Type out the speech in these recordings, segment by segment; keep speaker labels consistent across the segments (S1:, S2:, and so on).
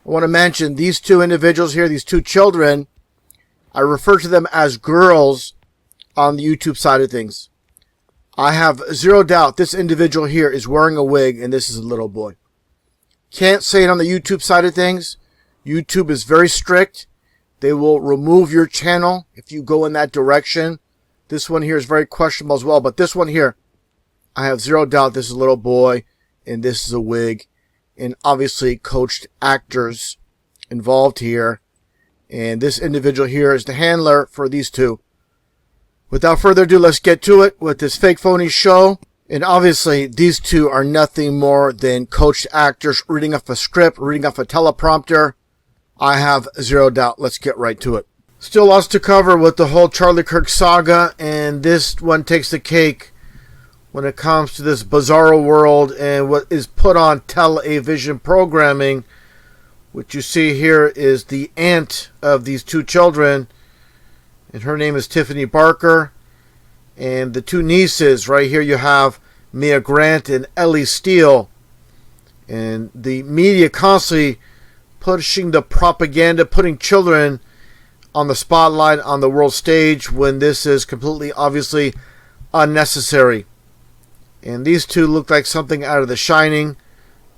S1: I want to mention these two individuals here, these two children, I refer to them as girls on the YouTube side of things. I have zero doubt this individual here is wearing a wig and this is a little boy. Can't say it on the YouTube side of things. YouTube is very strict. They will remove your channel if you go in that direction. This one here is very questionable as well, but this one here, I have zero doubt this is a little boy and this is a wig, and obviously coached actors involved here. And this individual here is the handler for these two. Without further ado, let's get to it with this fake phony show. And obviously, these two are nothing more than coached actors reading off a script, reading off a teleprompter. I have zero doubt. Let's get right to it. Still lots to cover with the whole Charlie Kirk saga, and this one takes the cake when it comes to this bizarro world and what is put on television programming. What you see here is the aunt of these two children, and her name is Tiffany Barker. And the two nieces, right here you have Mia Grant and Ellie Steele. And the media constantly pushing the propaganda, putting children on the spotlight on the world stage when this is completely obviously unnecessary. And these two look like something out of The Shining.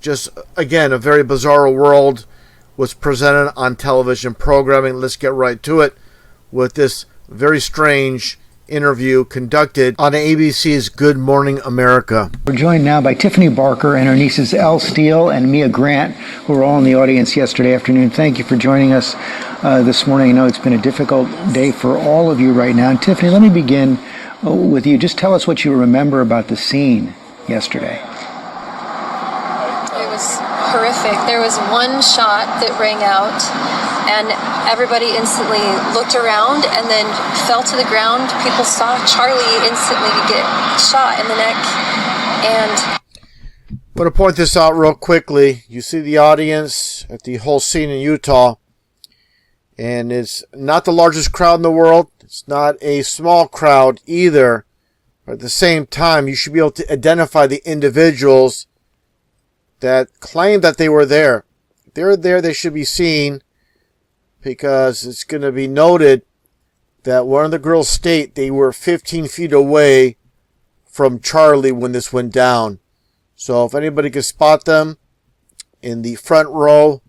S1: Just, again, a very bizarre world was presented on television programming. Let's get right to it with this very strange interview conducted on ABC's Good Morning America.
S2: We're joined now by Tiffany Barker and her nieces Elle Steele and Mia Grant, who were all in the audience yesterday afternoon. Thank you for joining us this morning. I know it's been a difficult day for all of you right now. And Tiffany, let me begin with you. Just tell us what you remember about the scene yesterday.
S3: It was horrific. There was one shot that rang out, and everybody instantly looked around and then fell to the ground. People saw Charlie instantly get shot in the neck. And
S1: I'm going to point this out real quickly. You see the audience at the whole scene in Utah, and it's not the largest crowd in the world. It's not a small crowd either. But at the same time, you should be able to identify the individuals that claim that they were there. If they're there, they should be seen, because it's going to be noted that one of the girls state they were 15 feet away from Charlie when this went down. So if anybody can spot them in the front row,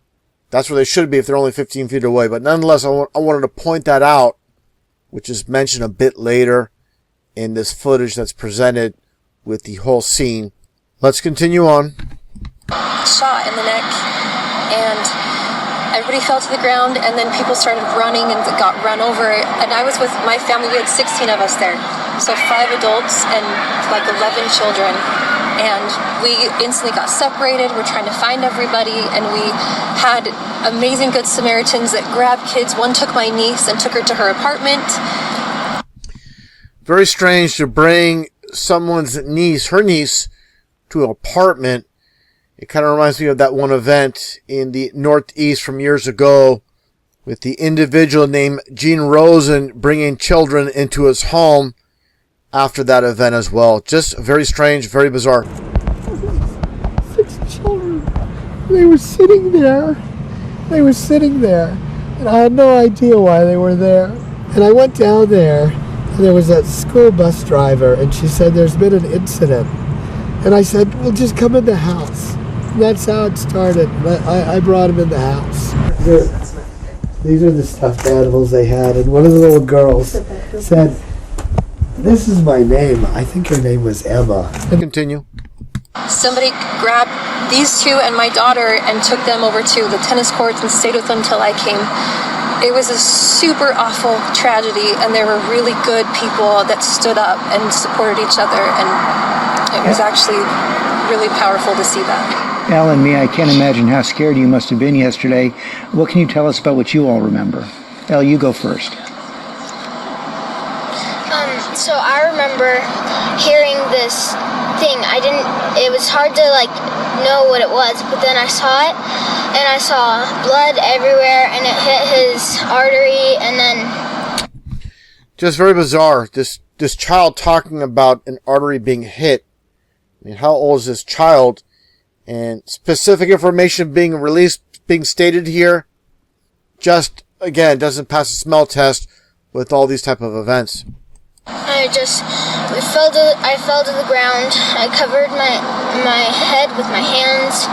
S1: that's where they should be if they're only 15 feet away. But nonetheless, I wanted to point that out, which is mentioned a bit later in this footage that's presented with the whole scene. Let's continue on.
S3: Shot in the neck, and everybody fell to the ground, and then people started running and got run over. And I was with my family. We had 16 of us there, so 5 adults and like 11 children. And we instantly got separated. We're trying to find everybody, and we had amazing Good Samaritans that grabbed kids. One took my niece and took her to her apartment.
S1: Very strange to bring someone's niece, her niece, to an apartment. It kind of reminds me of that one event in the Northeast from years ago with the individual named Gene Rosen bringing children into his home after that event as well. Just very strange, very bizarre.
S4: 6 children. They were sitting there. And I had no idea why they were there. And I went down there, and there was that school bus driver, and she said, "There's been an incident." And I said, "Well, just come in the house." And that's how it started. I brought him in the house. These are the stuffed animals they had, and one of the little girls said, "This is my name." I think her name was Emma.
S1: Continue.
S3: Somebody grabbed these two and my daughter and took them over to the tennis courts and stayed with them till I came. It was a super awful tragedy, and there were really good people that stood up and supported each other, and it was actually really powerful to see that.
S2: Elle and Mia, I can't imagine how scared you must have been yesterday. What can you tell us about what you all remember? Elle, you go first.
S5: So I remember hearing this thing. It was hard to know what it was, but then I saw it, and I saw blood everywhere, and it hit his artery, and then...
S1: Just very bizarre. This child talking about an artery being hit. I mean, how old is this child? And specific information being released being stated here just, again, doesn't pass the smell test with all these type of events.
S5: I fell to the ground. I covered my head with my hands,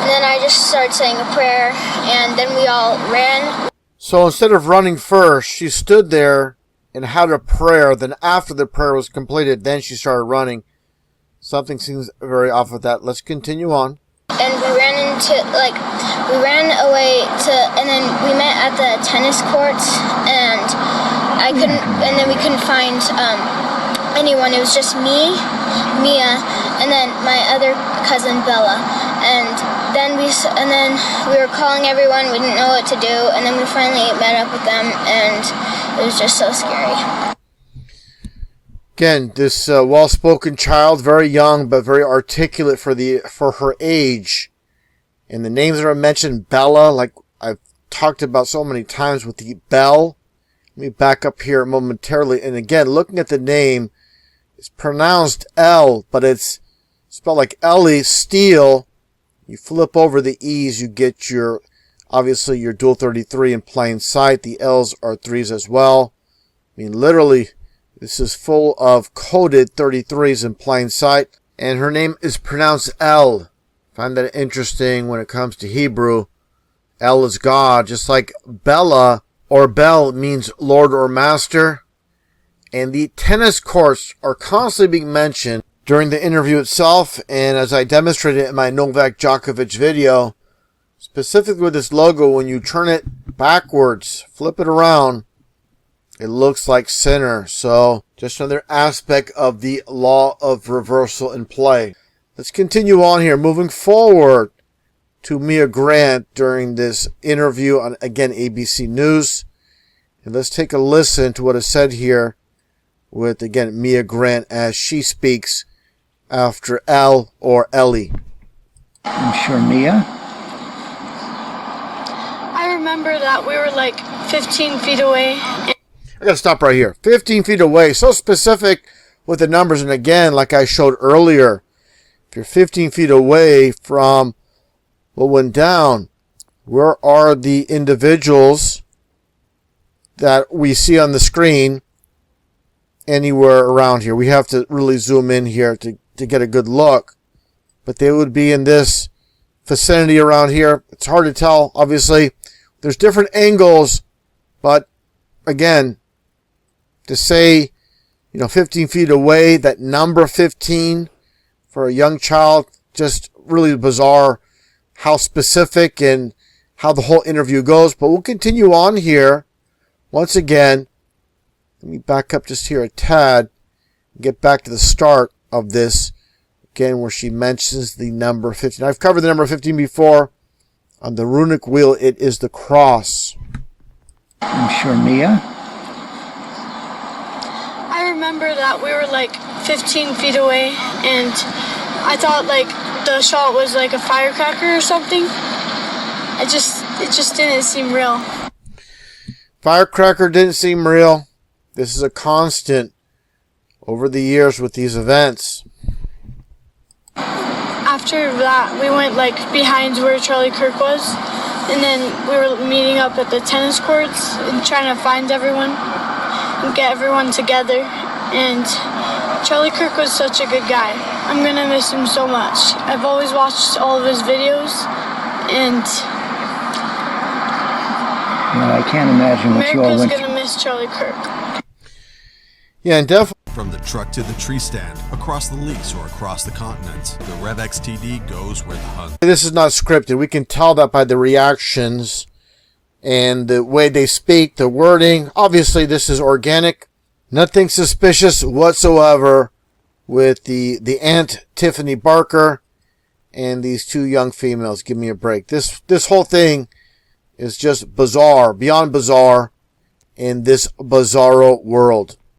S5: and then I just started saying a prayer, and then we all ran.
S1: So instead of running first, she stood there and had a prayer. Then after the prayer was completed, then she started running. Something seems very off with that. Let's continue on.
S5: And we ran away and then we met at the tennis courts, and then we couldn't find anyone. It was just me, Mia, and then my other cousin Bella. And then we were calling everyone. We didn't know what to do, and then we finally met up with them, and it was just so scary.
S1: Again, this well-spoken child, very young but very articulate for her age. And the names that are mentioned, Bella, like I've talked about so many times with the bell. Let me back up here momentarily. And again, looking at the name, it's pronounced L, but it's spelled like Ellie Steele. You flip over the E's, you get obviously your dual 33 in plain sight. The L's are 3s as well. I mean, literally, this is full of coded 33s in plain sight. And her name is pronounced L. I find that interesting when it comes to Hebrew. El is God, just like Bella or Bel means Lord or Master. And the tennis courts are constantly being mentioned during the interview itself, and as I demonstrated in my Novak Djokovic video, specifically with this logo, when you turn it backwards, flip it around, it looks like Sinner. So just another aspect of the law of reversal in play. Let's continue on here, moving forward to Mia Grant during this interview on, again, ABC News. And let's take a listen to what is said here with, again, Mia Grant as she speaks after Elle or Ellie.
S2: I'm sure, Mia.
S6: I remember that we were like 15 feet away.
S1: I gotta stop right here. 15 feet away. So specific with the numbers. And again, like I showed earlier, if you're 15 feet away from what went down, where are the individuals that we see on the screen anywhere around here? We have to really zoom in here to get a good look. But they would be in this vicinity around here. It's hard to tell, obviously. There's different angles, but again, to say, 15 feet away, that number 15 for a young child, just really bizarre how specific and how the whole interview goes. But we'll continue on here. Once again, let me back up just here a tad and get back to the start of this. Again, where she mentions the number 15. I've covered the number 15 before. On the runic wheel, it is the cross.
S2: I'm sure, Mia.
S6: I remember that we were like 15 feet away, and I thought like the shot was like a firecracker or something. It just didn't seem real.
S1: Firecracker didn't seem real. This is a constant over the years with these events.
S6: After that, we went like behind where Charlie Kirk was, and then we were meeting up at the tennis courts and trying to find everyone and get everyone together. And Charlie Kirk was such a good guy. I'm gonna miss him so much. I've always watched all of his videos, and
S2: I can't imagine what you all
S6: America's
S2: went
S6: gonna miss Charlie Kirk.
S1: Yeah, and definitely.
S7: From the truck to the tree stand, across the lease or across the continent, the Rev XTD goes where the hunt.
S1: This is not scripted. We can tell that by the reactions and the way they speak, the wording. Obviously, this is organic. Nothing suspicious whatsoever with the Aunt Tiffany Barker and these two young females. Give me a break. This whole thing is just bizarre, beyond bizarre in this bizarro world.